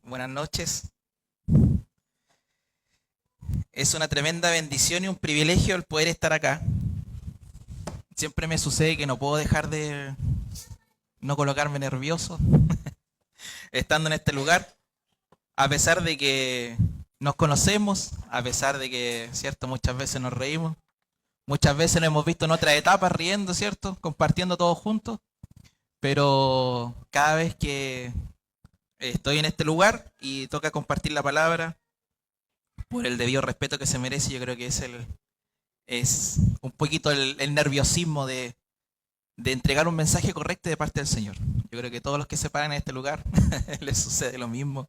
Buenas noches. Es una tremenda bendición y un privilegio el poder estar acá. Siempre me sucede que no puedo dejar de no colocarme nervioso estando en este lugar, a pesar de que nos conocemos, a pesar de que, cierto, muchas veces nos reímos, muchas veces nos hemos visto en otras etapas riendo, cierto, compartiendo todos juntos, pero cada vez que estoy en este lugar y toca compartir la palabra, por el debido respeto que se merece, yo creo que es un poquito el nerviosismo de entregar un mensaje correcto de parte del Señor. Yo creo que todos los que se paran en este lugar les sucede lo mismo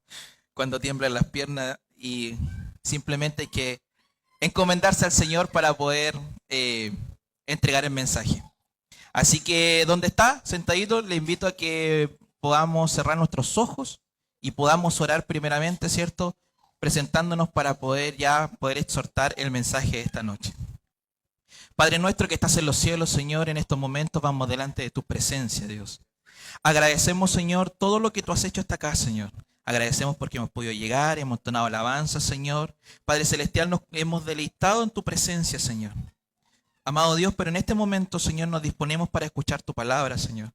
cuando tiemblan las piernas y simplemente hay que encomendarse al Señor para poder entregar el mensaje. Así que donde está, sentadito, le invito a que podamos cerrar nuestros ojos y podamos orar primeramente, ¿cierto? Presentándonos para poder exhortar el mensaje de esta noche. Padre nuestro que estás en los cielos, Señor, en estos momentos vamos delante de tu presencia, Dios. Agradecemos, Señor, todo lo que tú has hecho hasta acá, Señor. Agradecemos porque hemos podido llegar, hemos donado alabanza, Señor. Padre Celestial, nos hemos deleitado en tu presencia, Señor. Amado Dios, pero en este momento, Señor, nos disponemos para escuchar tu palabra, Señor.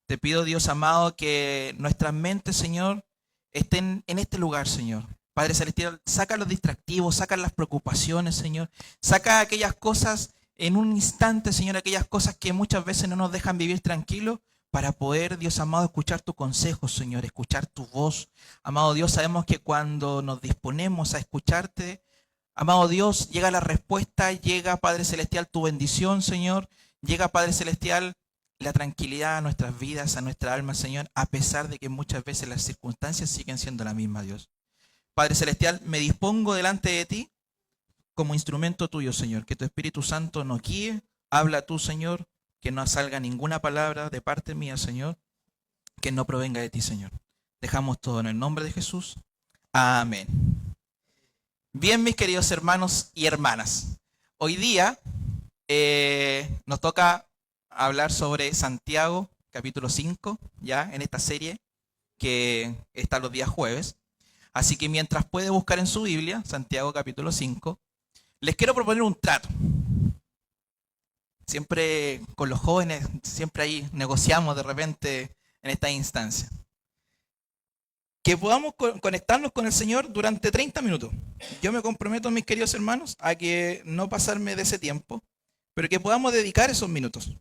Te pido, Dios amado, que nuestras mentes, Señor, estén en este lugar, Señor. Padre Celestial, saca los distractivos, saca las preocupaciones, Señor. Saca aquellas cosas en un instante, Señor, aquellas cosas que muchas veces no nos dejan vivir tranquilos para poder, Dios amado, escuchar tu consejo, Señor, escuchar tu voz. Amado Dios, sabemos que cuando nos disponemos a escucharte, amado Dios, llega la respuesta, llega, Padre Celestial, tu bendición, Señor. Llega, Padre Celestial, la tranquilidad a nuestras vidas, a nuestra alma, Señor, a pesar de que muchas veces las circunstancias siguen siendo la misma, Dios. Padre Celestial, me dispongo delante de ti como instrumento tuyo, Señor. Que tu Espíritu Santo nos guíe. Habla tú, Señor. Que no salga ninguna palabra de parte mía, Señor, que no provenga de ti, Señor. Dejamos todo en el nombre de Jesús. Amén. Bien, mis queridos hermanos y hermanas. Hoy día nos toca hablar sobre Santiago, capítulo 5, ya en esta serie que está los días jueves. Así que mientras puede buscar en su Biblia, Santiago capítulo 5, les quiero proponer un trato. Siempre con los jóvenes, siempre ahí negociamos de repente en esta instancia. Que podamos conectarnos con el Señor durante 30 minutos. Yo me comprometo, mis queridos hermanos, a que no pasarme de ese tiempo, pero que podamos dedicar esos minutos.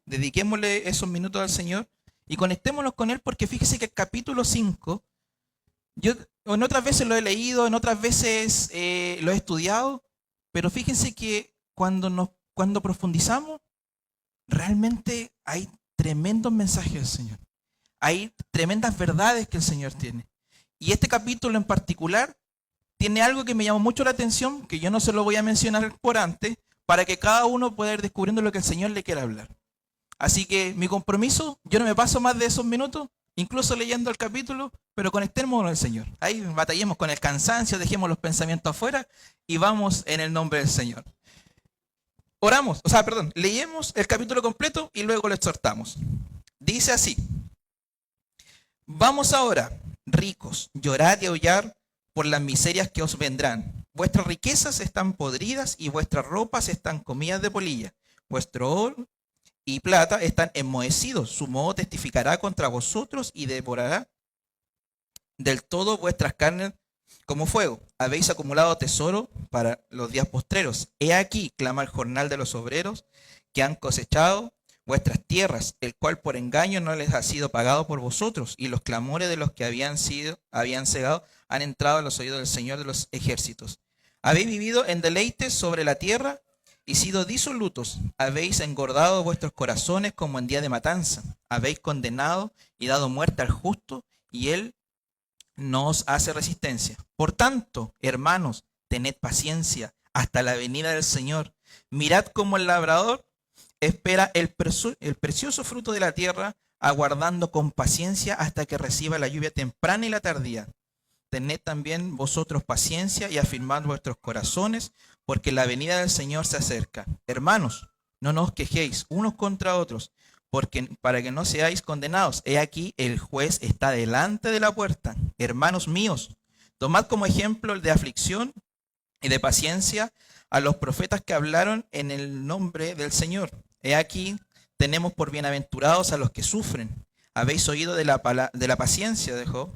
Dediquémosle esos minutos al Señor y conectémonos con Él, porque fíjese que el capítulo 5, yo en otras veces lo he leído, en otras veces lo he estudiado, pero fíjense que cuando profundizamos, realmente hay tremendos mensajes del Señor. Hay tremendas verdades que el Señor tiene. Y este capítulo en particular tiene algo que me llamó mucho la atención, que yo no se lo voy a mencionar por antes, para que cada uno pueda ir descubriendo lo que el Señor le quiera hablar. Así que mi compromiso, yo no me paso más de esos minutos, incluso leyendo el capítulo, pero conectémonos al Señor. Ahí batallemos con el cansancio, dejemos los pensamientos afuera y vamos en el nombre del Señor. Leemos el capítulo completo y luego lo exhortamos. Dice así: vamos ahora, ricos, llorad y aullar por las miserias que os vendrán. Vuestras riquezas están podridas y vuestras ropas están comidas de polilla. Vuestro oro y plata están enmohecidos. Su moho testificará contra vosotros y devorará del todo vuestras carnes como fuego. Habéis acumulado tesoro para los días postreros. He aquí, clama el jornal de los obreros que han cosechado vuestras tierras, el cual por engaño no les ha sido pagado por vosotros, y los clamores de los que habían cegado han entrado a los oídos del Señor de los ejércitos. Habéis vivido en deleites sobre la tierra y sido disolutos. Habéis engordado vuestros corazones como en día de matanza. Habéis condenado y dado muerte al justo, y él no os hace resistencia. Por tanto, hermanos, tened paciencia hasta la venida del Señor. Mirad cómo el labrador espera el precioso fruto de la tierra, aguardando con paciencia hasta que reciba la lluvia temprana y la tardía. Tened también vosotros paciencia y afirmad vuestros corazones, porque la venida del Señor se acerca. Hermanos, no nos quejéis unos contra otros, porque para que no seáis condenados. He aquí, el juez está delante de la puerta. Hermanos míos, tomad como ejemplo el de aflicción y de paciencia a los profetas que hablaron en el nombre del Señor. He aquí, tenemos por bienaventurados a los que sufren. Habéis oído de la paciencia de Job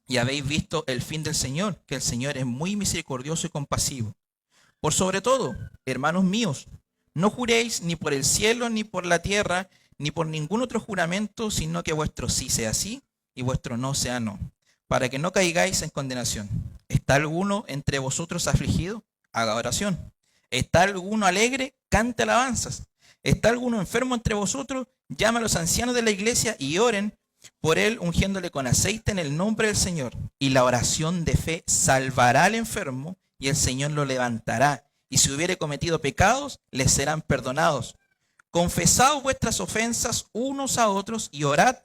y habéis visto el fin del Señor, que el Señor es muy misericordioso y compasivo. Por sobre todo, hermanos míos, no juréis ni por el cielo, ni por la tierra, ni por ningún otro juramento, sino que vuestro sí sea sí y vuestro no sea no, para que no caigáis en condenación. ¿Está alguno entre vosotros afligido? Haga oración. ¿Está alguno alegre? Cante alabanzas. ¿Está alguno enfermo entre vosotros? Llame a los ancianos de la iglesia y oren por él, ungiéndole con aceite en el nombre del Señor. Y la oración de fe salvará al enfermo, y el Señor lo levantará. Y si hubiere cometido pecados, les serán perdonados. Confesaos vuestras ofensas unos a otros y orad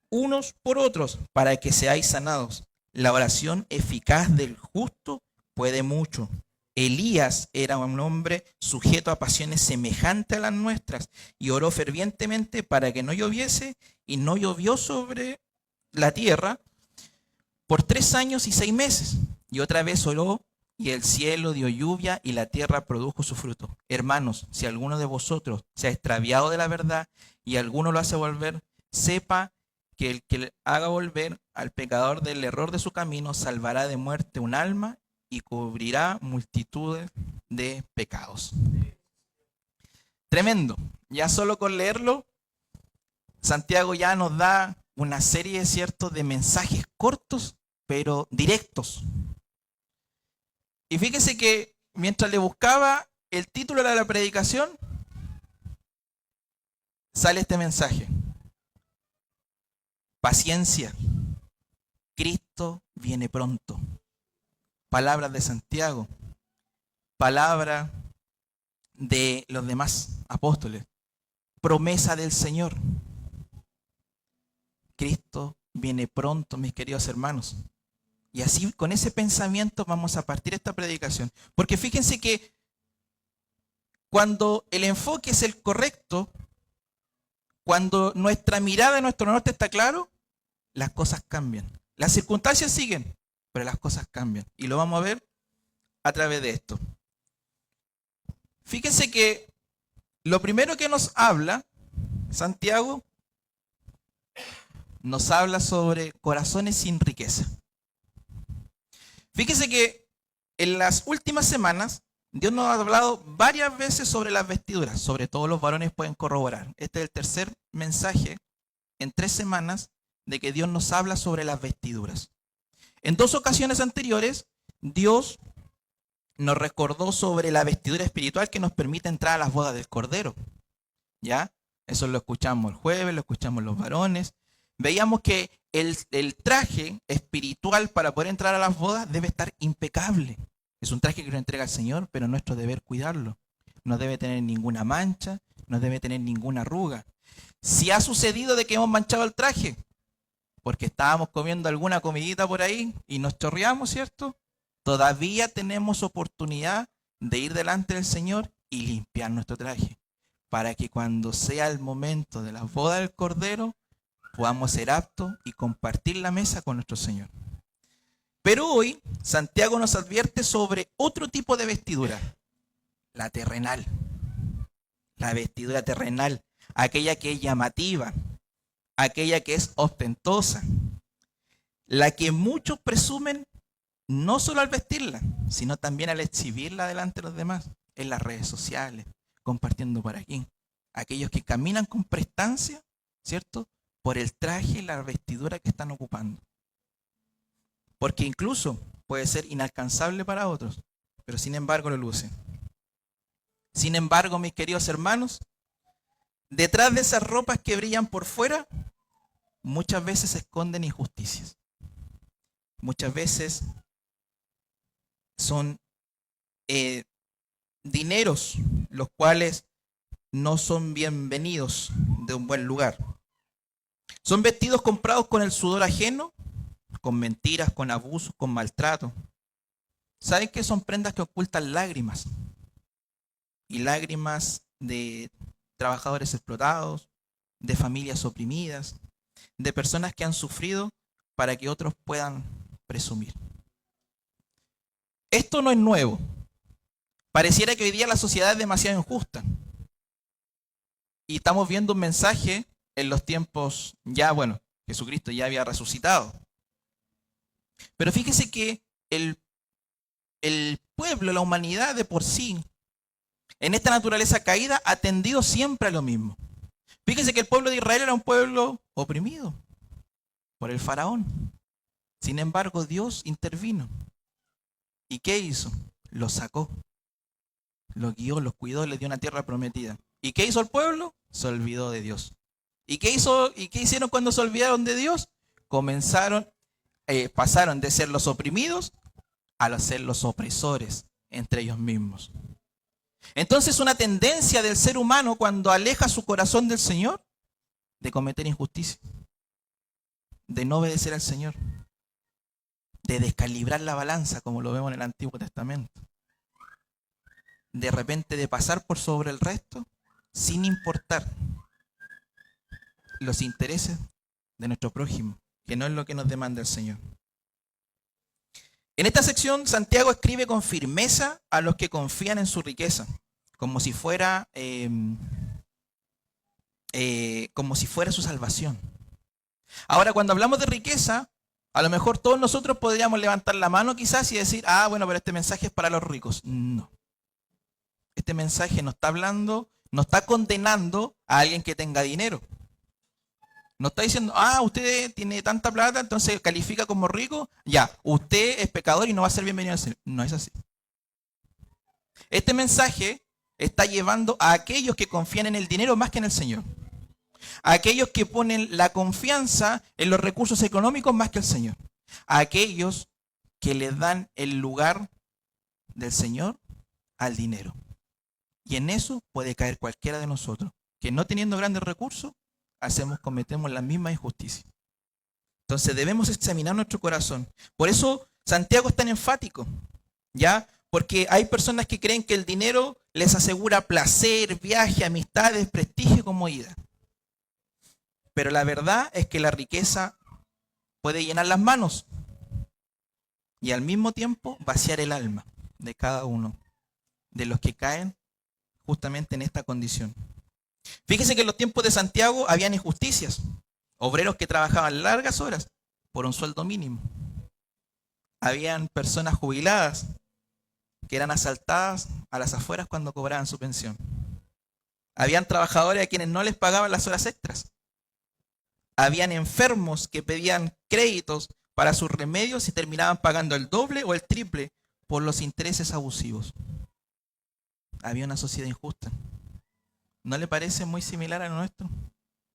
unos por otros para que seáis sanados. La oración eficaz del justo puede mucho. Elías era un hombre sujeto a pasiones semejantes a las nuestras y oró fervientemente para que no lloviese, y no llovió sobre la tierra por 3 años y 6 meses. Y otra vez oró, y el cielo dio lluvia y la tierra produjo su fruto. Hermanos, si alguno de vosotros se ha extraviado de la verdad y alguno lo hace volver, sepa que el que le haga volver al pecador del error de su camino salvará de muerte un alma y cubrirá multitudes de pecados. Tremendo. Ya solo con leerlo, Santiago ya nos da una serie, ¿cierto?, de mensajes cortos, pero directos. Y fíjese que mientras le buscaba el título de la predicación, sale este mensaje. Paciencia. Cristo viene pronto. Palabras de Santiago. Palabra de los demás apóstoles. Promesa del Señor. Cristo viene pronto, mis queridos hermanos. Y así, con ese pensamiento, vamos a partir esta predicación. Porque fíjense que cuando el enfoque es el correcto, cuando nuestra mirada, nuestro norte está claro, las cosas cambian. Las circunstancias siguen, pero las cosas cambian. Y lo vamos a ver a través de esto. Fíjense que lo primero que nos habla Santiago, nos habla sobre corazones sin riqueza. Fíjese que en las últimas semanas Dios nos ha hablado varias veces sobre las vestiduras, sobre todo los varones pueden corroborar. Este es el tercer mensaje en 3 semanas de que Dios nos habla sobre las vestiduras. En 2 ocasiones anteriores, Dios nos recordó sobre la vestidura espiritual que nos permite entrar a las bodas del Cordero. ¿Ya? Eso lo escuchamos el jueves, lo escuchamos los varones. Veíamos que el traje espiritual para poder entrar a las bodas debe estar impecable. Es un traje que nos entrega el Señor, pero nuestro deber cuidarlo. No debe tener ninguna mancha, no debe tener ninguna arruga. Si ha sucedido de que hemos manchado el traje, porque estábamos comiendo alguna comidita por ahí y nos chorreamos, ¿cierto? Todavía tenemos oportunidad de ir delante del Señor y limpiar nuestro traje, para que cuando sea el momento de la boda del Cordero, podamos ser aptos y compartir la mesa con nuestro Señor. Pero hoy, Santiago nos advierte sobre otro tipo de vestidura, la terrenal. La vestidura terrenal, aquella que es llamativa, aquella que es ostentosa, la que muchos presumen no solo al vestirla, sino también al exhibirla delante de los demás, en las redes sociales, compartiendo por aquí. Aquellos que caminan con prestancia, ¿cierto?, por el traje y la vestidura que están ocupando. Porque incluso puede ser inalcanzable para otros, pero sin embargo lo lucen. Sin embargo, mis queridos hermanos, detrás de esas ropas que brillan por fuera, muchas veces se esconden injusticias. Muchas veces son dineros los cuales no son bienvenidos de un buen lugar. Son vestidos comprados con el sudor ajeno, con mentiras, con abusos, con maltrato. ¿Saben qué? Son prendas que ocultan lágrimas. Y lágrimas de trabajadores explotados, de familias oprimidas, de personas que han sufrido para que otros puedan presumir. Esto no es nuevo. Pareciera que hoy día la sociedad es demasiado injusta. Y estamos viendo un mensaje en los tiempos ya, bueno, Jesucristo ya había resucitado. Pero fíjese que el pueblo, la humanidad de por sí, en esta naturaleza caída, ha tendido siempre a lo mismo. Fíjese que el pueblo de Israel era un pueblo oprimido por el faraón. Sin embargo, Dios intervino. ¿Y qué hizo? Los sacó, los guió, los cuidó, les dio una tierra prometida. ¿Y qué hizo el pueblo? Se olvidó de Dios. ¿Y qué hicieron cuando se olvidaron de Dios? Pasaron de ser los oprimidos a ser los opresores entre ellos mismos. Entonces, una tendencia del ser humano cuando aleja su corazón del Señor, de cometer injusticia, de no obedecer al Señor, de descalibrar la balanza, como lo vemos en el Antiguo Testamento, de repente de pasar por sobre el resto, sin importar los intereses de nuestro prójimo, que no es lo que nos demanda el Señor. En esta sección, Santiago escribe con firmeza a los que confían en su riqueza, como si fuera su salvación. Ahora, cuando hablamos de riqueza, a lo mejor todos nosotros podríamos levantar la mano quizás y decir, bueno, pero este mensaje es para los ricos. No. Este mensaje no está hablando, no está condenando a alguien que tenga dinero. No está diciendo, usted tiene tanta plata, entonces califica como rico. Ya, usted es pecador y no va a ser bienvenido al Señor. No es así. Este mensaje está llevando a aquellos que confían en el dinero más que en el Señor. A aquellos que ponen la confianza en los recursos económicos más que el Señor. A aquellos que le dan el lugar del Señor al dinero. Y en eso puede caer cualquiera de nosotros, que no teniendo grandes recursos, cometemos la misma injusticia. Entonces debemos examinar nuestro corazón. Por eso Santiago es tan enfático, ¿ya? Porque hay personas que creen que el dinero les asegura placer, viaje, amistades, prestigio y comodidad. Pero la verdad es que la riqueza puede llenar las manos y al mismo tiempo vaciar el alma de cada uno de los que caen justamente en esta condición. Fíjese que en los tiempos de Santiago habían injusticias. Obreros que trabajaban largas horas por un sueldo mínimo. Habían personas jubiladas que eran asaltadas a las afueras cuando cobraban su pensión. Habían trabajadores a quienes no les pagaban las horas extras. Habían enfermos que pedían créditos para sus remedios y terminaban pagando el doble o el triple por los intereses abusivos. Había una sociedad injusta. ¿No le parece muy similar a nuestro?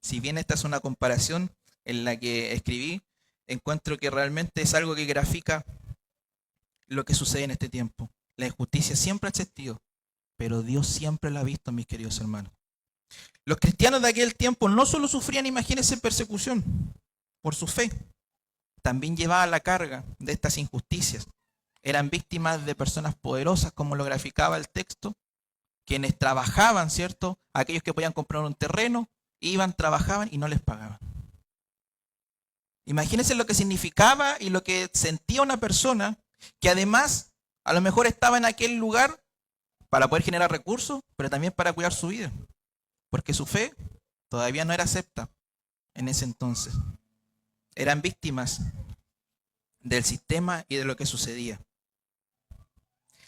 Si bien esta es una comparación en la que escribí, encuentro que realmente es algo que grafica lo que sucede en este tiempo. La injusticia siempre ha existido, pero Dios siempre la ha visto, mis queridos hermanos. Los cristianos de aquel tiempo no solo sufrían, imagínense, persecución por su fe, también llevaban la carga de estas injusticias. Eran víctimas de personas poderosas, como lo graficaba el texto, quienes trabajaban, ¿cierto? Aquellos que podían comprar un terreno, iban, trabajaban y no les pagaban. Imagínense lo que significaba y lo que sentía una persona que además a lo mejor estaba en aquel lugar para poder generar recursos, pero también para cuidar su vida. Porque su fe todavía no era acepta en ese entonces. Eran víctimas del sistema y de lo que sucedía.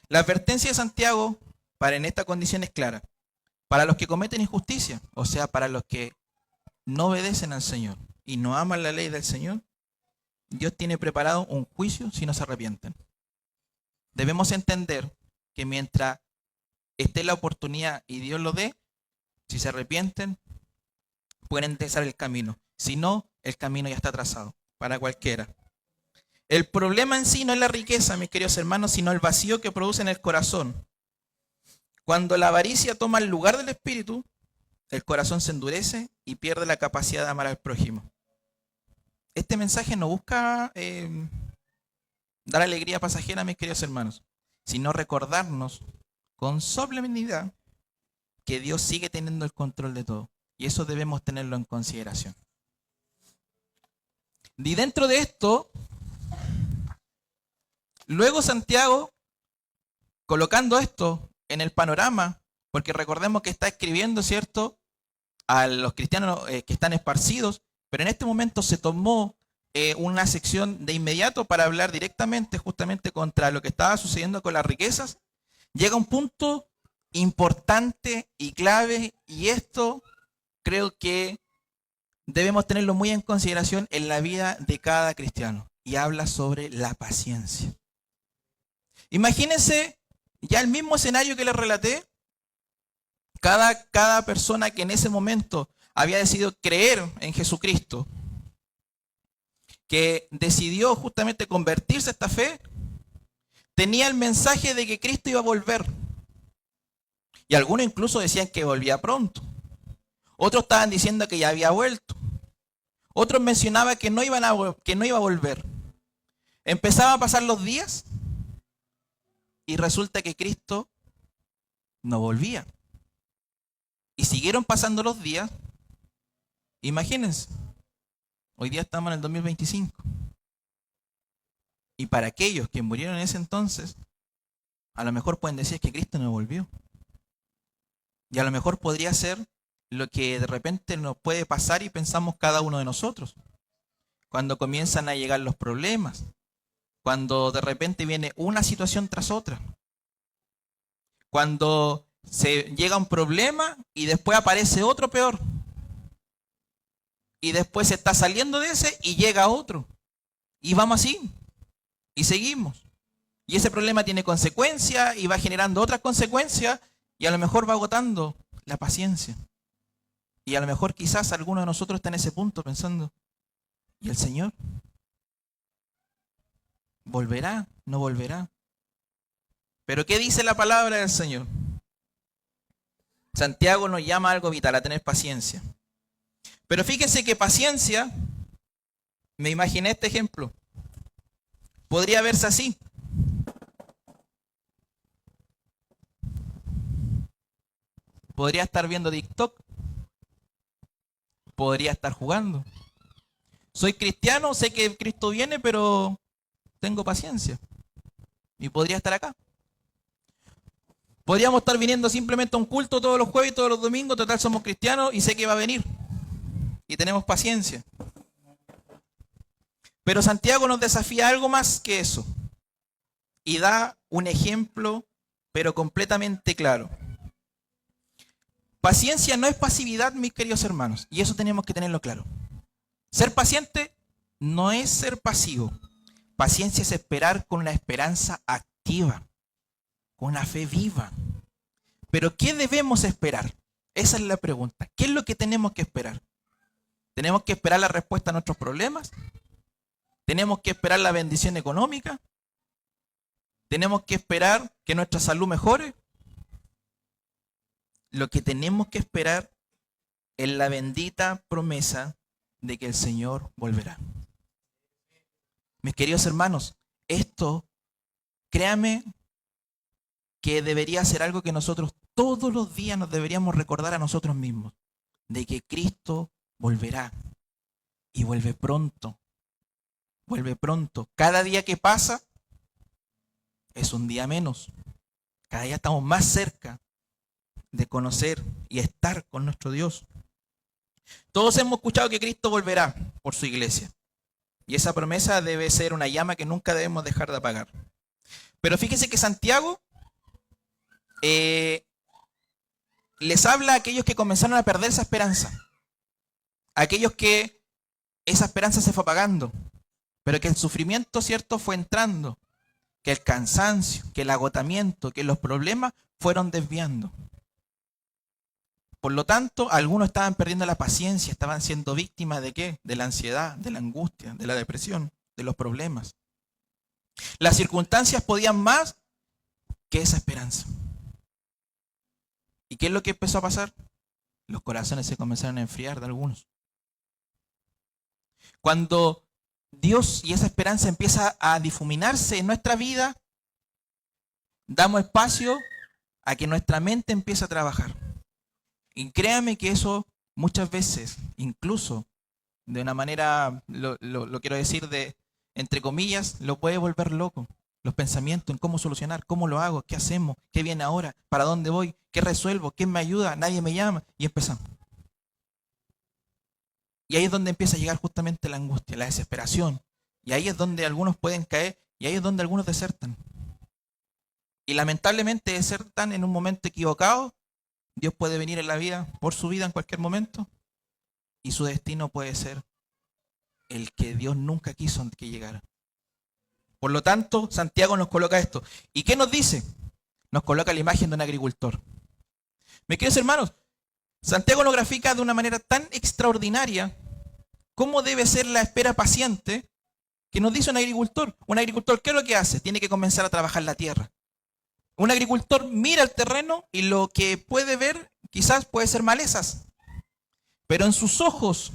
La advertencia de Santiago en esta condición es clara. Para los que cometen injusticia, o sea, para los que no obedecen al Señor y no aman la ley del Señor, Dios tiene preparado un juicio si no se arrepienten. Debemos entender que mientras esté la oportunidad y Dios lo dé, si se arrepienten, pueden empezar el camino. Si no, el camino ya está trazado para cualquiera. El problema en sí no es la riqueza, mis queridos hermanos, sino el vacío que produce en el corazón. Cuando la avaricia toma el lugar del espíritu, el corazón se endurece y pierde la capacidad de amar al prójimo. Este mensaje no busca dar alegría pasajera, mis queridos hermanos, sino recordarnos con solemnidad que Dios sigue teniendo el control de todo. Y eso debemos tenerlo en consideración. Y dentro de esto, luego Santiago, colocando esto en el panorama, porque recordemos que está escribiendo, ¿cierto?, a los cristianos que están esparcidos, pero en este momento se tomó una sección de inmediato para hablar directamente, justamente contra lo que estaba sucediendo con las riquezas. Llega un punto importante y clave, y esto creo que debemos tenerlo muy en consideración en la vida de cada cristiano, y habla sobre la paciencia. Imagínense ya el mismo escenario que les relaté. Cada persona que en ese momento había decidido creer en Jesucristo, que decidió justamente convertirse a esta fe, tenía el mensaje de que Cristo iba a volver. Y algunos incluso decían que volvía pronto. Otros estaban diciendo que ya había vuelto. Otros mencionaban que no iba a volver. Empezaban a pasar los días y resulta que Cristo no volvía. Y siguieron pasando los días. Imagínense, hoy día estamos en el 2025. Y para aquellos que murieron en ese entonces, a lo mejor pueden decir que Cristo no volvió. Y a lo mejor podría ser lo que de repente nos puede pasar y pensamos cada uno de nosotros. Cuando comienzan a llegar los problemas, cuando de repente viene una situación tras otra, cuando se llega un problema y después aparece otro peor, y después se está saliendo de ese y llega otro, y vamos así, y seguimos, y ese problema tiene consecuencias y va generando otras consecuencias, y a lo mejor va agotando la paciencia. Y a lo mejor quizás alguno de nosotros está en ese punto pensando, ¿y el Señor? ¿Volverá? ¿No volverá? Pero ¿qué dice la palabra del Señor? Santiago nos llama a algo vital, a tener paciencia. Pero fíjense que paciencia, me imaginé este ejemplo, podría verse así. Podría estar viendo TikTok, podría estar jugando. Soy cristiano, sé que Cristo viene, pero tengo paciencia. Y podría estar acá. Podríamos estar viniendo simplemente a un culto todos los jueves y todos los domingos, total somos cristianos y sé que va a venir. Y tenemos paciencia. Pero Santiago nos desafía algo más que eso. Y da un ejemplo, pero completamente claro. Paciencia no es pasividad, mis queridos hermanos. Y eso tenemos que tenerlo claro. Ser paciente no es ser pasivo. Paciencia es esperar con la esperanza activa, con una fe viva. Pero ¿qué debemos esperar? Esa es la pregunta. ¿Qué es lo que tenemos que esperar? ¿Tenemos que esperar la respuesta a nuestros problemas? ¿Tenemos que esperar la bendición económica? ¿Tenemos que esperar que nuestra salud mejore? Lo que tenemos que esperar es la bendita promesa de que el Señor volverá. Mis queridos hermanos, esto, créame, que debería ser algo que nosotros todos los días nos deberíamos recordar a nosotros mismos, de que Cristo volverá y vuelve pronto. Vuelve pronto. Cada día que pasa es un día menos. Cada día estamos más cerca de conocer y estar con nuestro Dios. Todos hemos escuchado que Cristo volverá por su iglesia. Y esa promesa debe ser una llama que nunca debemos dejar de apagar. Pero fíjense que Santiago les habla a aquellos que comenzaron a perder esa esperanza. A aquellos que esa esperanza se fue apagando. Pero que el sufrimiento, ¿cierto?, fue entrando. Que el cansancio, que el agotamiento, que los problemas fueron desviando. Por lo tanto, algunos estaban perdiendo la paciencia, estaban siendo víctimas ¿de qué? De la ansiedad, de la angustia, de la depresión, de los problemas. Las circunstancias podían más que esa esperanza. ¿Y qué es lo que empezó a pasar? Los corazones se comenzaron a enfriar de algunos. Cuando Dios y esa esperanza empieza a difuminarse en nuestra vida, damos espacio a que nuestra mente empiece a trabajar. Y créame que eso muchas veces, incluso de una manera, lo quiero decir de, entre comillas, lo puede volver loco. Los pensamientos en cómo solucionar, cómo lo hago, qué hacemos, qué viene ahora, para dónde voy, qué resuelvo, quién me ayuda, nadie me llama, y empezamos. Y ahí es donde empieza a llegar justamente la angustia, la desesperación. Y ahí es donde algunos pueden caer, y ahí es donde algunos desertan. Y lamentablemente desertan en un momento equivocado. Dios puede venir en la vida, por su vida en cualquier momento, y su destino puede ser el que Dios nunca quiso que llegara. Por lo tanto, Santiago nos coloca esto. ¿Y qué nos dice? Nos coloca la imagen de un agricultor. Mis queridos hermanos, Santiago nos grafica de una manera tan extraordinaria cómo debe ser la espera paciente que nos dice un agricultor. Un agricultor, ¿qué es lo que hace? Tiene que comenzar a trabajar la tierra. Un agricultor mira el terreno y lo que puede ver quizás puede ser malezas. Pero en sus ojos,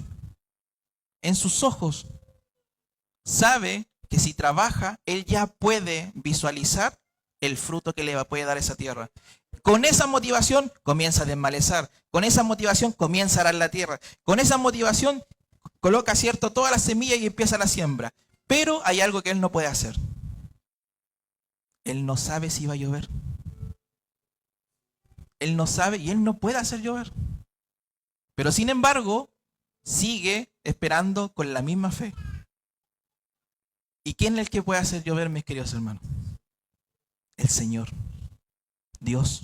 sabe que si trabaja, él ya puede visualizar el fruto que le puede dar esa tierra. Con esa motivación comienza a desmalezar. Con esa motivación comienza a arar la tierra. Con esa motivación coloca, cierto, todas las semillas y empieza la siembra. Pero hay algo que él no puede hacer. Él no sabe si va a llover. Él no sabe y él no puede hacer llover. Pero sin embargo, sigue esperando con la misma fe. ¿Y quién es el que puede hacer llover, mis queridos hermanos? El Señor, Dios.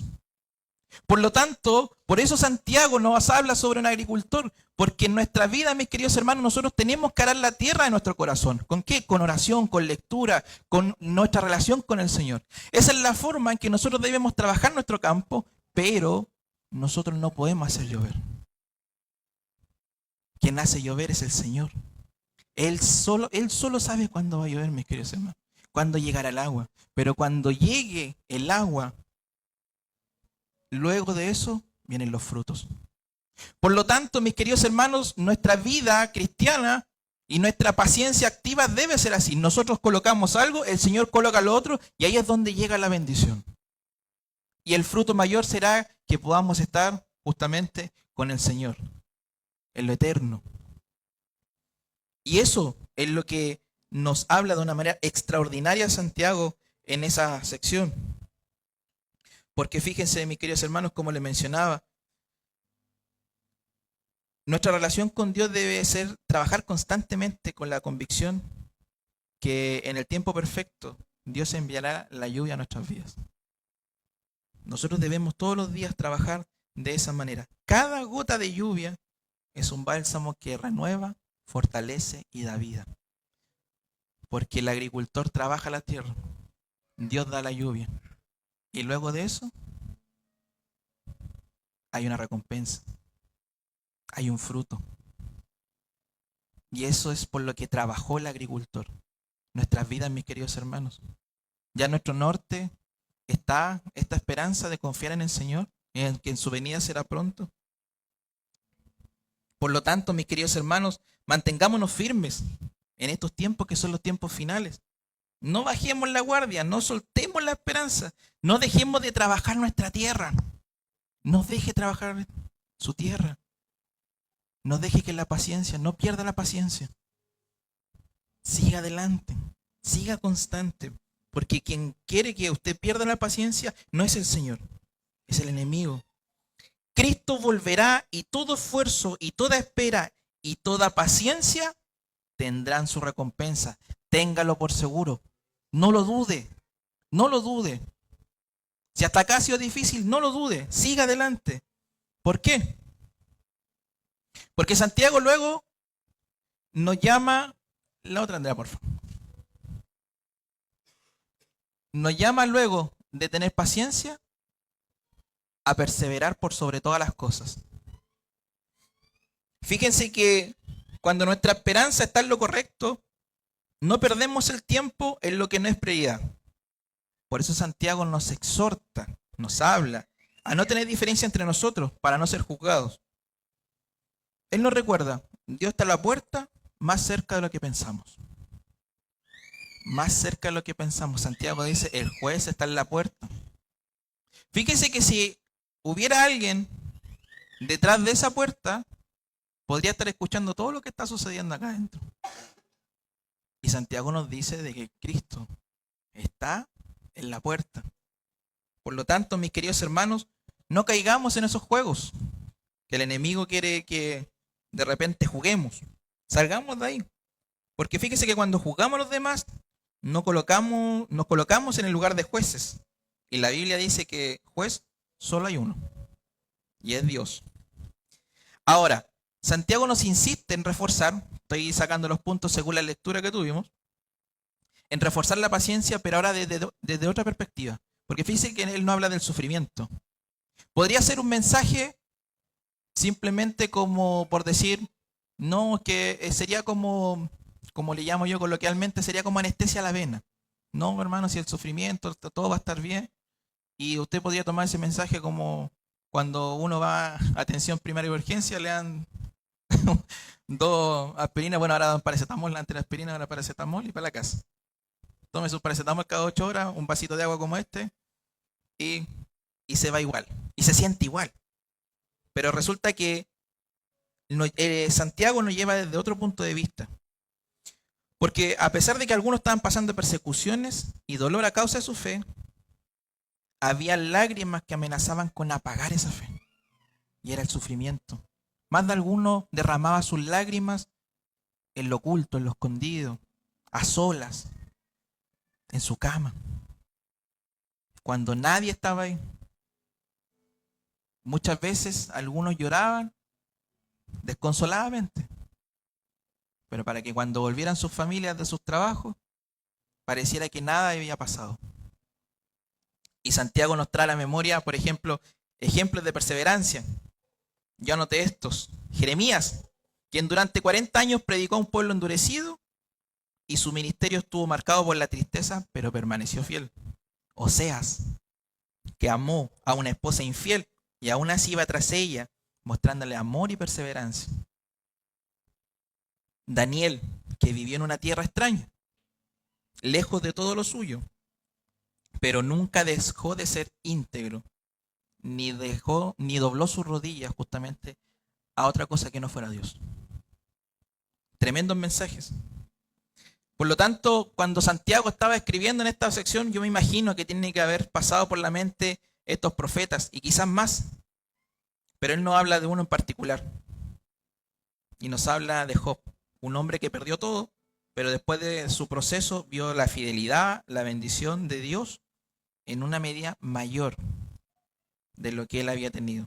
Por lo tanto, por eso Santiago nos habla sobre un agricultor, porque en nuestra vida, mis queridos hermanos, nosotros tenemos que arar la tierra de nuestro corazón. ¿Con qué? Con oración, con lectura, con nuestra relación con el Señor. Esa es la forma en que nosotros debemos trabajar nuestro campo, pero nosotros no podemos hacer llover. Quien hace llover es el Señor. Él solo sabe cuándo va a llover, mis queridos hermanos, cuándo llegará el agua. Pero cuando llegue el agua, luego de eso vienen los frutos. Por lo tanto, mis queridos hermanos, nuestra vida cristiana y nuestra paciencia activa debe ser así. Nosotros colocamos algo, el Señor coloca lo otro, y ahí es donde llega la bendición. Y el fruto mayor será que podamos estar justamente con el Señor, en lo eterno. Y eso es lo que nos habla de una manera extraordinaria Santiago en esa sección. Porque fíjense, mis queridos hermanos, como les mencionaba, nuestra relación con Dios debe ser trabajar constantemente con la convicción que en el tiempo perfecto Dios enviará la lluvia a nuestras vidas. Nosotros debemos todos los días trabajar de esa manera. Cada gota de lluvia es un bálsamo que renueva, fortalece y da vida. Porque el agricultor trabaja la tierra, Dios da la lluvia. Y luego de eso, hay una recompensa, hay un fruto. Y eso es por lo que trabajó el agricultor. Nuestras vidas, mis queridos hermanos. Ya en nuestro norte está esta esperanza de confiar en el Señor, en que en su venida será pronto. Por lo tanto, mis queridos hermanos, mantengámonos firmes en estos tiempos que son los tiempos finales. No bajemos la guardia, no soltemos la esperanza, no dejemos de trabajar nuestra tierra. No deje trabajar su tierra. No deje que la paciencia, no pierda la paciencia. Siga adelante, siga constante, porque quien quiere que usted pierda la paciencia no es el Señor, es el enemigo. Cristo volverá y todo esfuerzo y toda espera y toda paciencia tendrán su recompensa. Téngalo por seguro. No lo dude. No lo dude. Si hasta acá ha sido difícil, no lo dude. Siga adelante. ¿Por qué? Porque Santiago luego nos llama... La otra, Andrea, por favor. Nos llama luego de tener paciencia a perseverar por sobre todas las cosas. Fíjense que cuando nuestra esperanza está en lo correcto, no perdemos el tiempo en lo que no es prioridad. Por eso Santiago nos exhorta, nos habla a no tener diferencia entre nosotros para no ser juzgados. Él nos recuerda, Dios está a la puerta, más cerca de lo que pensamos. Más cerca de lo que pensamos. Santiago dice, el juez está en la puerta. Fíjense que si hubiera alguien detrás de esa puerta, Podría estar escuchando todo lo que está sucediendo acá adentro. Y Santiago nos dice de que Cristo está en la puerta. Por lo tanto, mis queridos hermanos, no caigamos en esos juegos que el enemigo quiere que de repente juguemos. Salgamos de ahí. Porque fíjese que cuando juzgamos a los demás, nos colocamos en el lugar de jueces. Y la Biblia dice que juez solo hay uno. Y es Dios. Ahora, Santiago nos insiste en reforzar, estoy sacando los puntos según la lectura que tuvimos, en reforzar la paciencia, pero ahora desde otra perspectiva. Porque fíjese que él no habla del sufrimiento. Podría ser un mensaje simplemente como por decir, no, que sería como le llamo yo coloquialmente, sería como anestesia a la vena. No, hermano, si el sufrimiento, todo va a estar bien. Y usted podría tomar ese mensaje como cuando uno va a atención primaria de urgencia, le dan dos aspirinas, bueno, ahora dan paracetamol, antes la aspirina, ahora paracetamol y para la casa. Tome su paracetamol cada 8 horas, un vasito de agua como este, y se va igual. Y se siente igual. Pero resulta que Santiago nos lleva desde otro punto de vista. Porque a pesar de que algunos estaban pasando persecuciones y dolor a causa de su fe, había lágrimas que amenazaban con apagar esa fe. Y era el sufrimiento. Más de alguno derramaba sus lágrimas en lo oculto, en lo escondido, a solas, en su cama. Cuando nadie estaba ahí. Muchas veces algunos lloraban desconsoladamente. Pero para que cuando volvieran sus familias de sus trabajos, pareciera que nada había pasado. Y Santiago nos trae a la memoria, por ejemplo, ejemplos de perseverancia. Yo anoté estos. Jeremías, quien durante 40 años predicó a un pueblo endurecido y su ministerio estuvo marcado por la tristeza, pero permaneció fiel. Oseas, que amó a una esposa infiel y aún así iba tras ella, mostrándole amor y perseverancia. Daniel, que vivió en una tierra extraña, lejos de todo lo suyo, pero nunca dejó de ser íntegro, ni dobló sus rodillas justamente a otra cosa que no fuera Dios. Tremendos mensajes. Por lo tanto, cuando Santiago estaba escribiendo en esta sección, yo me imagino que tiene que haber pasado por la mente estos profetas y quizás más, pero él no habla de uno en particular y nos habla de Job, un hombre que perdió todo, pero después de su proceso vio la fidelidad, la bendición de Dios en una medida mayor de lo que él había tenido.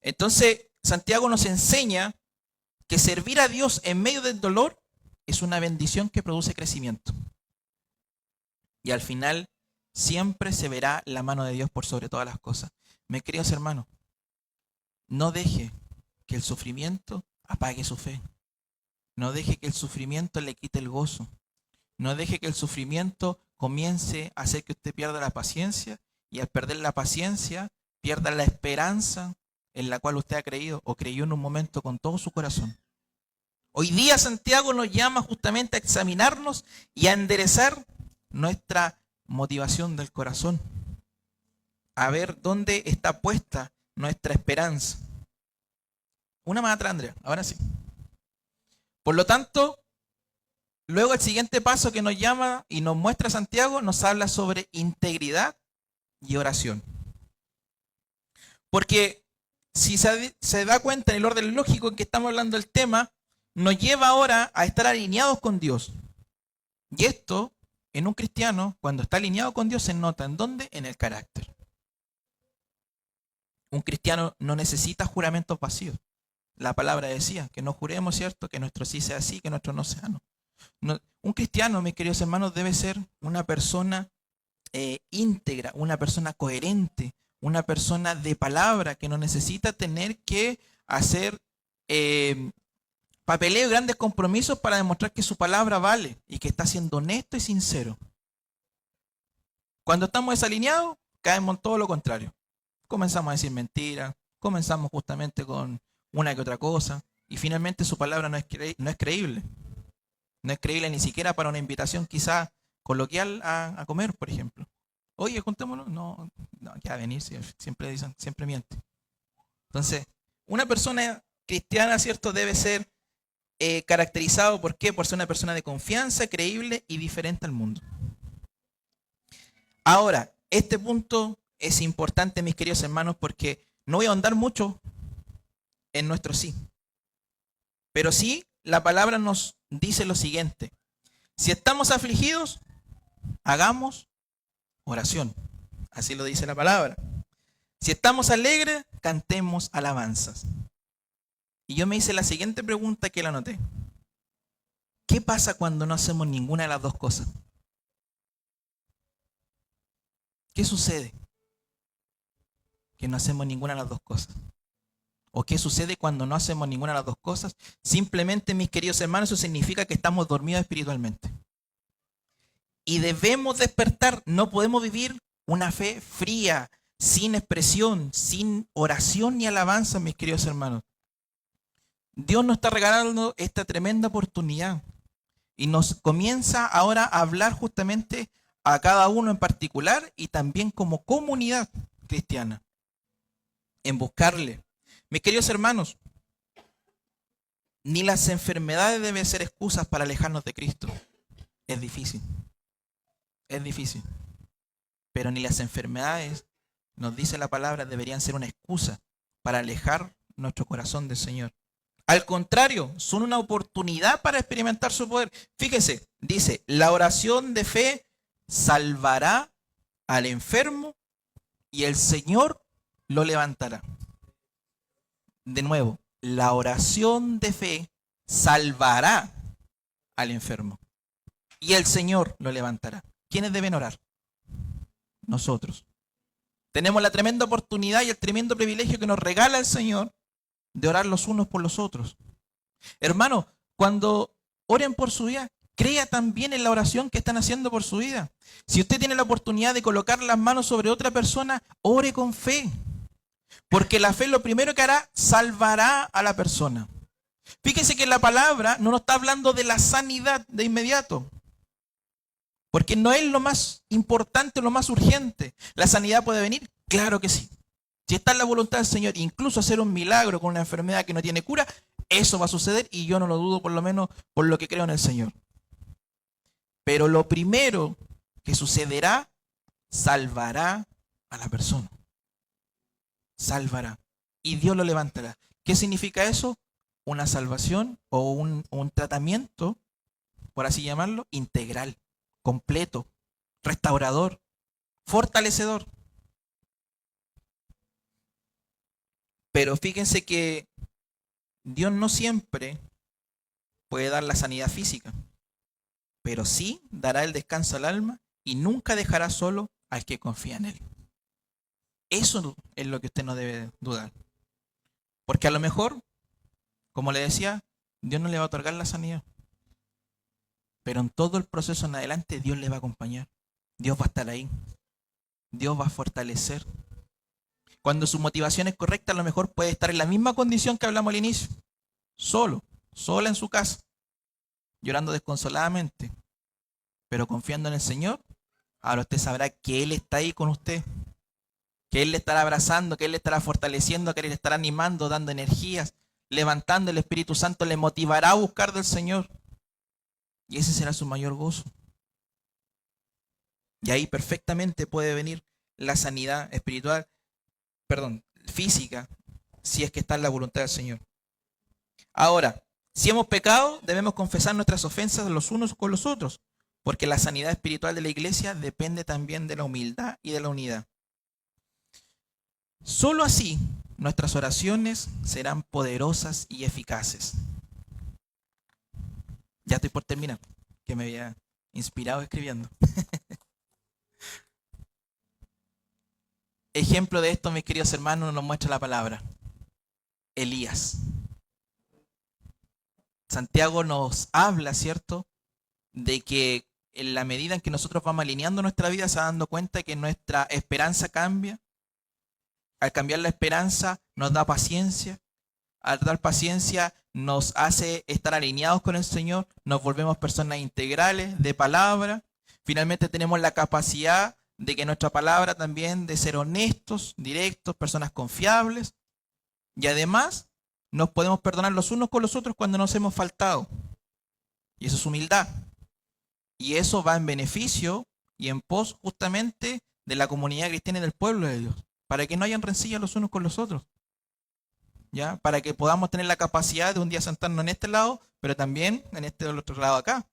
Entonces, Santiago nos enseña que servir a Dios en medio del dolor es una bendición que produce crecimiento. Y al final siempre se verá la mano de Dios por sobre todas las cosas. Mis queridos hermanos, no deje que el sufrimiento apague su fe. No deje que el sufrimiento le quite el gozo. No deje que el sufrimiento comience a hacer que usted pierda la paciencia y al perder la paciencia pierda la esperanza en la cual usted ha creído o creyó en un momento con todo su corazón. Hoy día Santiago nos llama justamente a examinarnos y a enderezar nuestra motivación del corazón. A ver dónde está puesta nuestra esperanza. Una más atrás, Andrea, ahora sí. Por lo tanto, luego el siguiente paso que nos llama y nos muestra Santiago nos habla sobre integridad y oración. Porque si se da cuenta en el orden lógico en que estamos hablando del tema, nos lleva ahora a estar alineados con Dios. Y esto, en un cristiano, cuando está alineado con Dios, se nota ¿en dónde? En el carácter. Un cristiano no necesita juramentos vacíos. La palabra decía que no juremos, ¿cierto? Que nuestro sí sea sí, que nuestro no sea no. Un cristiano, mis queridos hermanos, debe ser una persona íntegra, una persona coherente, una persona de palabra que no necesita tener que hacer papeleo y grandes compromisos para demostrar que su palabra vale y que está siendo honesto y sincero. Cuando estamos desalineados, caemos en todo lo contrario. Comenzamos a decir mentiras, comenzamos justamente con una que otra cosa y finalmente su palabra no es creíble. No es creíble ni siquiera para una invitación quizás coloquial a comer, por ejemplo. Oye, juntémonos. No, ya venir, siempre dicen, siempre miente. Entonces, una persona cristiana, ¿cierto?, debe ser caracterizado, ¿por qué? Por ser una persona de confianza, creíble y diferente al mundo. Ahora, este punto es importante, mis queridos hermanos, porque no voy a ahondar mucho en nuestro sí. Pero sí, la palabra nos dice lo siguiente. Si estamos afligidos, hagamos oración. Así lo dice la palabra. Si estamos alegres, cantemos alabanzas. Y yo me hice la siguiente pregunta que la anoté. ¿Qué pasa cuando no hacemos ninguna de las dos cosas? ¿Qué sucede? Que no hacemos ninguna de las dos cosas. ¿O qué sucede cuando no hacemos ninguna de las dos cosas? Simplemente, mis queridos hermanos, eso significa que estamos dormidos espiritualmente. Y debemos despertar. No podemos vivir una fe fría, sin expresión, sin oración ni alabanza, mis queridos hermanos. Dios nos está regalando esta tremenda oportunidad. Y nos comienza ahora a hablar justamente a cada uno en particular y también como comunidad cristiana. En buscarle. Mis queridos hermanos, ni las enfermedades deben ser excusas para alejarnos de Cristo. Es difícil. Es difícil. Pero ni las enfermedades, nos dice la palabra, deberían ser una excusa para alejar nuestro corazón del Señor. Al contrario, son una oportunidad para experimentar su poder. Fíjese, dice, la oración de fe salvará al enfermo y el Señor lo levantará. De nuevo, la oración de fe salvará al enfermo y el Señor lo levantará. ¿Quiénes deben orar? Nosotros. Tenemos la tremenda oportunidad y el tremendo privilegio que nos regala el Señor de orar los unos por los otros. Hermano, cuando oren por su vida, crea también en la oración que están haciendo por su vida. Si usted tiene la oportunidad de colocar las manos sobre otra persona, ore con fe. Porque la fe lo primero que hará, salvará a la persona. Fíjese que la palabra no nos está hablando de la sanidad de inmediato. Porque no es lo más importante, lo más urgente. ¿La sanidad puede venir? Claro que sí. Si está en la voluntad del Señor, incluso hacer un milagro con una enfermedad que no tiene cura, eso va a suceder y yo no lo dudo, por lo menos por lo que creo en el Señor. Pero lo primero que sucederá, salvará a la persona. Salvará. Y Dios lo levantará. ¿Qué significa eso? Una salvación o un tratamiento, por así llamarlo, integral, completo, restaurador, fortalecedor. Pero fíjense que Dios no siempre puede dar la sanidad física, pero sí dará el descanso al alma y nunca dejará solo al que confía en Él. Eso es lo que usted no debe dudar. Porque a lo mejor, como le decía, Dios no le va a otorgar la sanidad. Pero en todo el proceso en adelante Dios le va a acompañar. Dios va a estar ahí. Dios va a fortalecer. Cuando su motivación es correcta, a lo mejor puede estar en la misma condición que hablamos al inicio. Sola en su casa, llorando desconsoladamente. Pero confiando en el Señor, ahora usted sabrá que Él está ahí con usted. Que Él le estará abrazando, que Él le estará fortaleciendo, que Él le estará animando, dando energías, levantando. El Espíritu Santo le motivará a buscar del Señor. Y ese será su mayor gozo. Y ahí perfectamente puede venir la sanidad física, si es que está en la voluntad del Señor. Ahora, si hemos pecado, debemos confesar nuestras ofensas los unos con los otros, porque la sanidad espiritual de la iglesia depende también de la humildad y de la unidad. Solo así nuestras oraciones serán poderosas y eficaces. Ya estoy por terminar, que me había inspirado escribiendo. Ejemplo de esto, mis queridos hermanos, nos muestra la palabra. Elías. Santiago nos habla, ¿cierto?, de que en la medida en que nosotros vamos alineando nuestra vida, se va dando cuenta que nuestra esperanza cambia. Al cambiar la esperanza, nos da paciencia. Al dar paciencia, nos hace estar alineados con el Señor. Nos volvemos personas integrales, de palabra. Finalmente tenemos la capacidad de que nuestra palabra también, de ser honestos, directos, personas confiables. Y además, nos podemos perdonar los unos con los otros cuando nos hemos faltado. Y eso es humildad. Y eso va en beneficio y en pos justamente de la comunidad cristiana y del pueblo de Dios, para que no hayan rencillas los unos con los otros, ¿ya? Para que podamos tener la capacidad de un día sentarnos en este lado, pero también en este otro lado acá.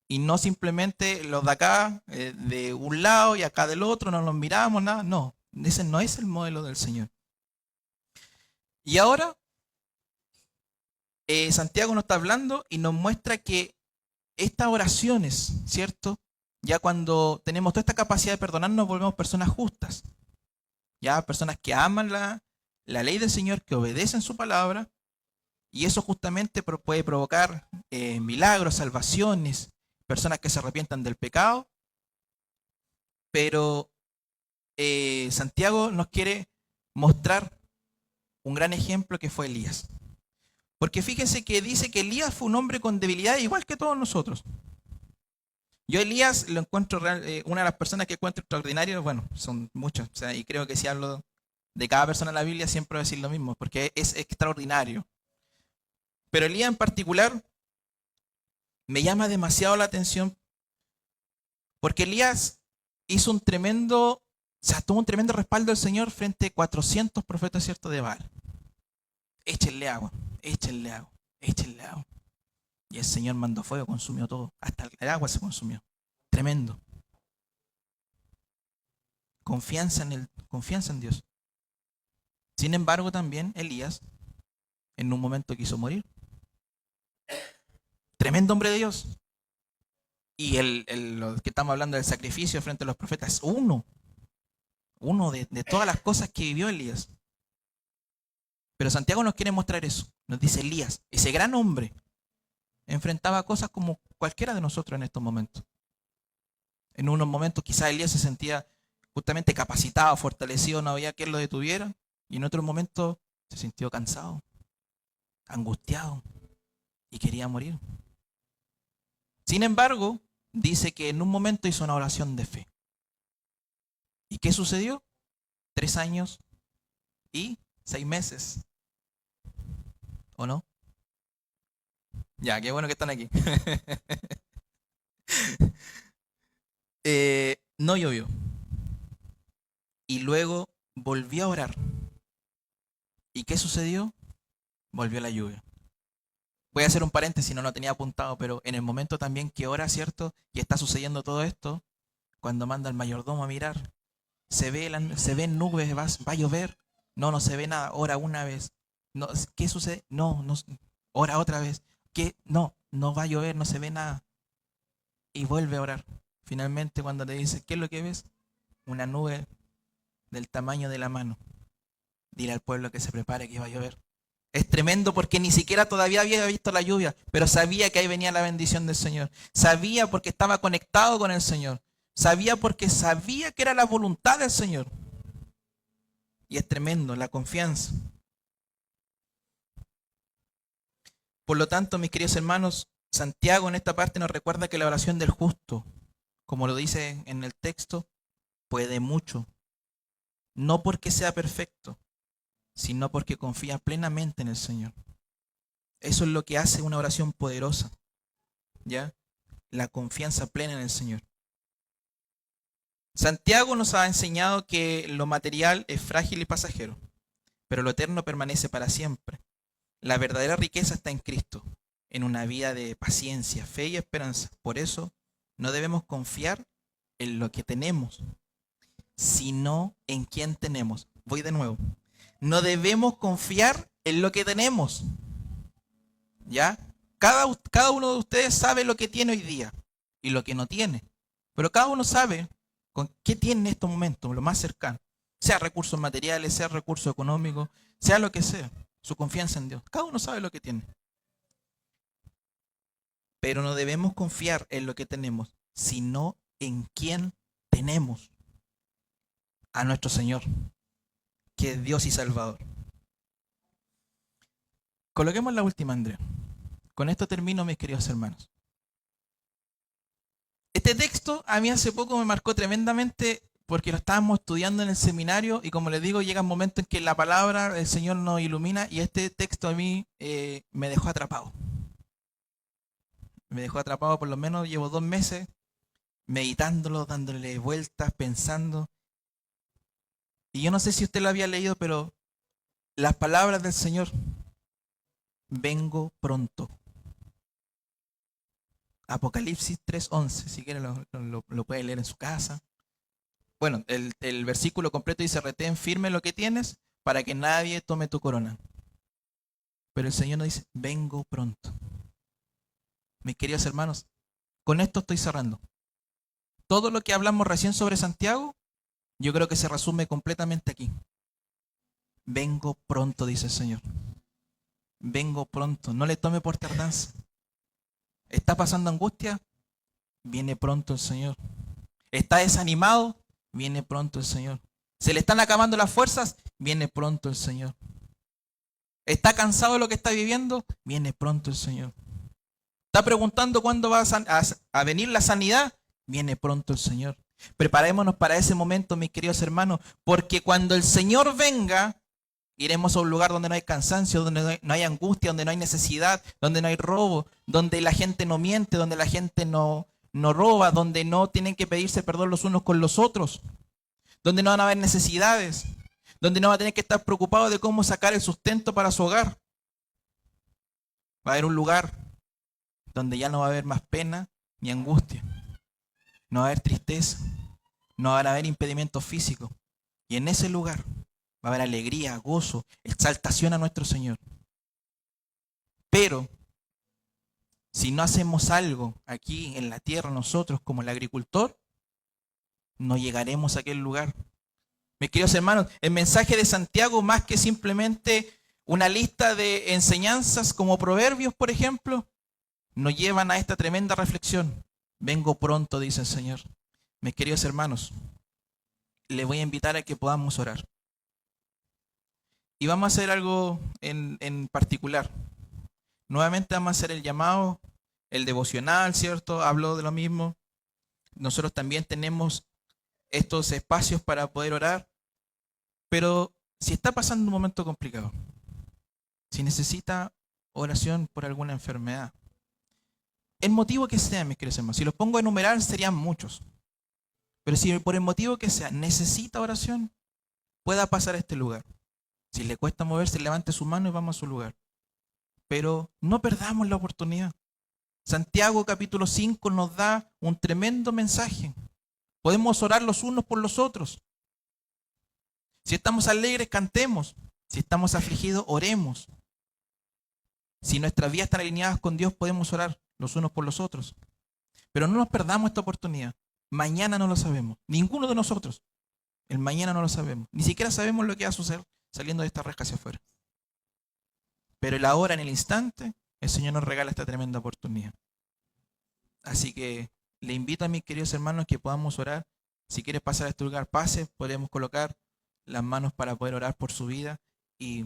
Y no simplemente los de acá, de un lado y acá del otro, no nos miramos, nada. No, ese no es el modelo del Señor. Y ahora, Santiago nos está hablando y nos muestra que estas oraciones, ¿cierto? Ya cuando tenemos toda esta capacidad de perdonar, nos volvemos personas justas. Ya, personas que aman la ley del Señor, que obedecen su palabra. Y eso justamente puede provocar milagros, salvaciones, personas que se arrepientan del pecado. Pero Santiago nos quiere mostrar un gran ejemplo que fue Elías. Porque fíjense que dice que Elías fue un hombre con debilidad igual que todos nosotros. Yo a Elías lo encuentro una de las personas que encuentro extraordinario, bueno, son muchas, o sea, y creo que si hablo de cada persona en la Biblia siempre voy a decir lo mismo, porque es extraordinario. Pero Elías en particular me llama demasiado la atención porque Elías hizo tuvo un tremendo respaldo del Señor frente a 400 profetas, ¿cierto?, de Baal. Échenle agua, échenle agua, échenle agua. Y el Señor mandó fuego, consumió todo. Hasta el agua se consumió. Tremendo. Confianza en Dios. Sin embargo, también Elías, en un momento quiso morir. Tremendo hombre de Dios. Y lo que estamos hablando del sacrificio frente a los profetas, uno de todas las cosas que vivió Elías. Pero Santiago nos quiere mostrar eso. Nos dice Elías, ese gran hombre, enfrentaba cosas como cualquiera de nosotros en estos momentos. En unos momentos quizás Elías se sentía justamente capacitado, fortalecido, no había quien lo detuviera. Y en otros momentos se sintió cansado, angustiado y quería morir. Sin embargo, dice que en un momento hizo una oración de fe. ¿Y qué sucedió? 3 años y 6 meses. ¿O no? Ya, qué bueno que están aquí. No llovió. Y luego volvió a orar. ¿Y qué sucedió? Volvió la lluvia. Voy a hacer un paréntesis, no lo tenía apuntado, pero en el momento también que ora, ¿cierto? Y está sucediendo todo esto, cuando manda al mayordomo a mirar, se ven nubes, va a llover. No se ve nada. Ora una vez. No, ¿qué sucede? No, ora otra vez. ¿Qué? No va a llover, no se ve nada. Y vuelve a orar. Finalmente cuando le dice, ¿qué es lo que ves? Una nube del tamaño de la mano. Dile al pueblo que se prepare que va a llover. Es tremendo porque ni siquiera todavía había visto la lluvia, pero sabía que ahí venía la bendición del Señor. Sabía porque estaba conectado con el Señor. Sabía porque sabía que era la voluntad del Señor. Y es tremendo, la confianza. Por lo tanto, mis queridos hermanos, Santiago en esta parte nos recuerda que la oración del justo, como lo dice en el texto, puede mucho. No porque sea perfecto, sino porque confía plenamente en el Señor. Eso es lo que hace una oración poderosa, ¿ya? La confianza plena en el Señor. Santiago nos ha enseñado que lo material es frágil y pasajero, pero lo eterno permanece para siempre. La verdadera riqueza está en Cristo, en una vida de paciencia, fe y esperanza. Por eso no debemos confiar en lo que tenemos, sino en quién tenemos. Voy de nuevo. No debemos confiar en lo que tenemos. ¿Ya? Cada uno de ustedes sabe lo que tiene hoy día y lo que no tiene. Pero cada uno sabe con qué tiene en estos momentos, lo más cercano. Sea recursos materiales, sea recursos económicos, sea lo que sea. Su confianza en Dios. Cada uno sabe lo que tiene. Pero no debemos confiar en lo que tenemos, sino en quién tenemos. A nuestro Señor, que es Dios y Salvador. Coloquemos la última, Andrea. Con esto termino, mis queridos hermanos. Este texto a mí hace poco me marcó tremendamente porque lo estábamos estudiando en el seminario y como les digo, llega un momento en que la palabra del Señor nos ilumina y este texto a mí me dejó atrapado. Me dejó atrapado, por lo menos llevo 2 meses meditándolo, dándole vueltas, pensando. Y yo no sé si usted lo había leído, pero las palabras del Señor, vengo pronto. Apocalipsis 3:11, si quiere lo puede leer en su casa. Bueno, el versículo completo dice, retén firme lo que tienes para que nadie tome tu corona. Pero el Señor nos dice, vengo pronto. Mis queridos hermanos, con esto estoy cerrando. Todo lo que hablamos recién sobre Santiago, yo creo que se resume completamente aquí. Vengo pronto, dice el Señor. Vengo pronto, no le tome por tardanza. ¿Está pasando angustia? Viene pronto el Señor. ¿Está desanimado? Viene pronto el Señor. ¿Se le están acabando las fuerzas? Viene pronto el Señor. ¿Está cansado de lo que está viviendo? Viene pronto el Señor. ¿Está preguntando cuándo va a venir la sanidad? Viene pronto el Señor. Preparémonos para ese momento, mis queridos hermanos, porque cuando el Señor venga, iremos a un lugar donde no hay cansancio, donde no hay angustia, donde no hay necesidad, donde no hay robo, donde la gente no miente, donde la gente no roba, donde no tienen que pedirse perdón los unos con los otros, donde no van a haber necesidades, donde no va a tener que estar preocupado de cómo sacar el sustento para su hogar. Va a haber un lugar donde ya no va a haber más pena ni angustia, no va a haber tristeza, no van a haber impedimentos físicos. Y en ese lugar va a haber alegría, gozo, exaltación a nuestro Señor. Pero si no hacemos algo aquí en la tierra nosotros como el agricultor, no llegaremos a aquel lugar. Mis queridos hermanos, el mensaje de Santiago, más que simplemente una lista de enseñanzas como proverbios, por ejemplo, nos llevan a esta tremenda reflexión. Vengo pronto, dice el Señor. Mis queridos hermanos, les voy a invitar a que podamos orar. Y vamos a hacer algo en particular. Nuevamente vamos a hacer el llamado, el devocional, ¿cierto? Hablo de lo mismo. Nosotros también tenemos estos espacios para poder orar. Pero si está pasando un momento complicado, si necesita oración por alguna enfermedad, el motivo que sea, mis queridos hermanos, si los pongo a enumerar serían muchos. Pero si por el motivo que sea necesita oración, pueda pasar a este lugar. Si le cuesta moverse, levante su mano y vamos a su lugar. Pero no perdamos la oportunidad. Santiago capítulo 5 nos da un tremendo mensaje. Podemos orar los unos por los otros. Si estamos alegres, cantemos. Si estamos afligidos, oremos. Si nuestras vidas están alineadas con Dios, podemos orar los unos por los otros. Pero no nos perdamos esta oportunidad. Mañana no lo sabemos. Ninguno de nosotros. El mañana no lo sabemos. Ni siquiera sabemos lo que va a suceder saliendo de esta reja hacia afuera. Pero el ahora, en el instante, el Señor nos regala esta tremenda oportunidad. Así que le invito a mis queridos hermanos que podamos orar. Si quieres pasar a este lugar, pase. Podemos colocar las manos para poder orar por su vida. Y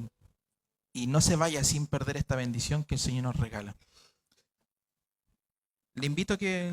no se vaya sin perder esta bendición que el Señor nos regala. Le invito a que